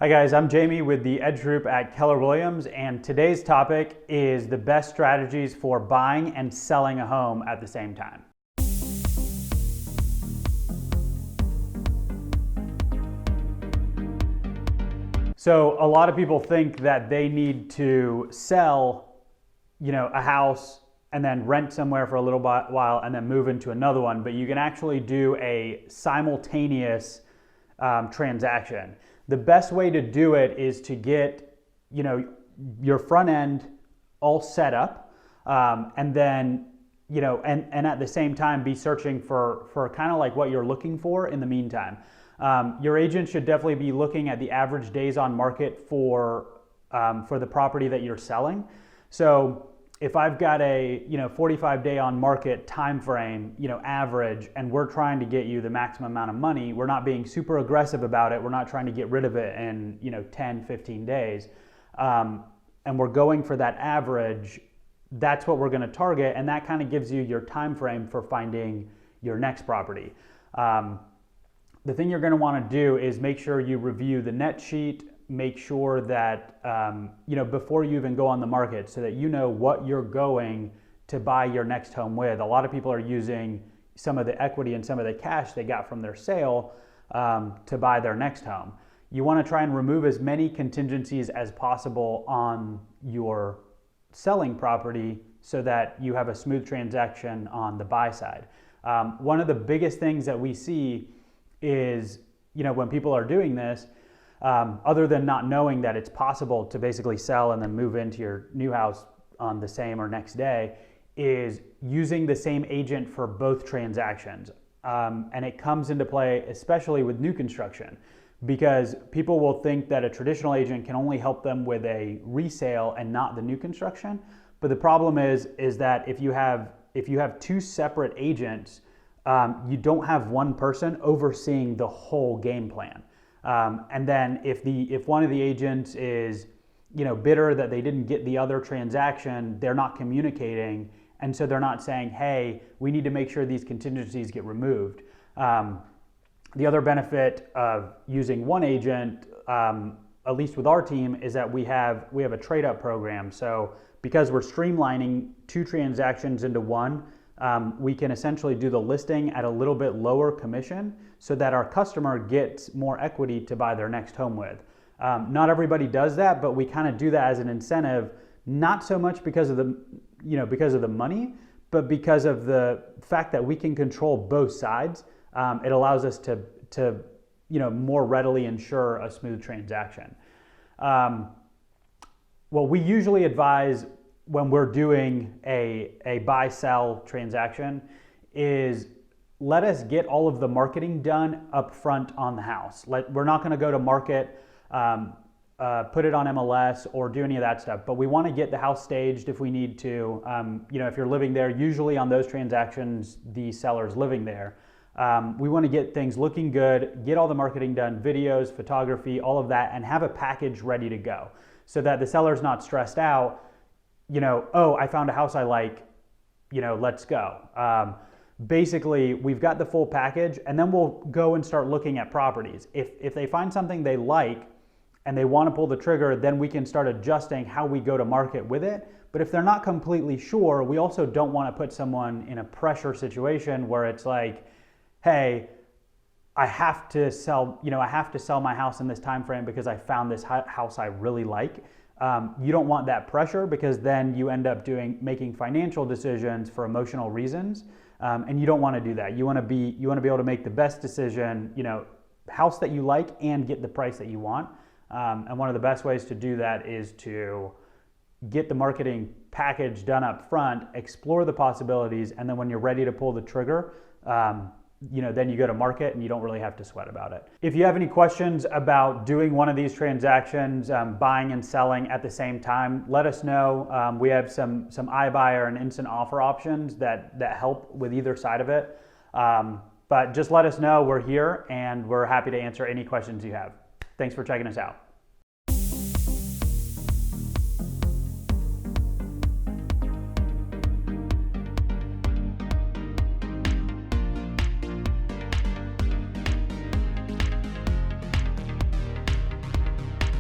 Hi guys, I'm Jamie with the Edge Group at Keller Williams, and today's topic is the best strategies for buying and selling a home at the same time. So a lot of people think that they need to sell, a house and then rent somewhere for a little while and then move into another one, but you can actually do a simultaneous transaction. The best way to do it is to get, your front end all set up, and then, and at the same time be searching for kind of like what you're looking for in the meantime. Your agent should definitely be looking at the average days on market for the property that you're selling. So if I've got a 45-day on market time frame, average, and we're trying to get you the maximum amount of money, we're not being super aggressive about it. We're not trying to get rid of it in 10, 15 days, and we're going for that average. That's what we're going to target, and that kind of gives you your time frame for finding your next property. The thing you're going to want to do is make sure you review the net sheet. Make sure that, before you even go on the market, so that you know what you're going to buy your next home with. A lot of people are using some of the equity and some of the cash they got from their sale to buy their next home. You want to try and remove as many contingencies as possible on your selling property so that you have a smooth transaction on the buy side. One of the biggest things that we see is, when people are doing this, other than not knowing that it's possible to basically sell and then move into your new house on the same or next day, is using the same agent for both transactions. And it comes into play especially with new construction, because people will think that a traditional agent can only help them with a resale and not the new construction. But the problem is that if you have two separate agents, you don't have one person overseeing the whole game plan. And then if one of the agents is, bitter that they didn't get the other transaction, they're not communicating, and so they're not saying, hey, we need to make sure these contingencies get removed. The other benefit of using one agent, at least with our team, is that we have a trade-up program. So because we're streamlining two transactions into one, we can essentially do the listing at a little bit lower commission so that our customer gets more equity to buy their next home with. Not everybody does that, but we kind of do that as an incentive, not so much because of the money, but because of the fact that we can control both sides. It allows us to more readily ensure a smooth transaction. What we usually advise when we're doing a buy-sell transaction is let us get all of the marketing done up front on the house. We're not going to go to market, put it on MLS or do any of that stuff, but we want to get the house staged if we need to. If you're living there, usually on those transactions, the seller's living there. We want to get things looking good, get all the marketing done, videos, photography, all of that, and have a package ready to go so that the seller's not stressed out. Oh, I found a house I like, let's go. Basically, we've got the full package, and then we'll go and start looking at properties. If they find something they like and they want to pull the trigger, then we can start adjusting how we go to market with it. But if they're not completely sure, we also don't want to put someone in a pressure situation where it's like, hey, I have to sell my house in this time frame because I found this house I really like. You don't want that pressure, because then you end up making financial decisions for emotional reasons, and you don't want to do that. You want to be able to make the best decision, house that you like and get the price that you want. And one of the best ways to do that is to get the marketing package done up front, explore the possibilities, and then when you're ready to pull the trigger, then you go to market and you don't really have to sweat about it. If you have any questions about doing one of these transactions, buying and selling at the same time, let us know. We have some iBuyer and instant offer options that help with either side of it. But just let us know. We're here and we're happy to answer any questions you have. Thanks for checking us out.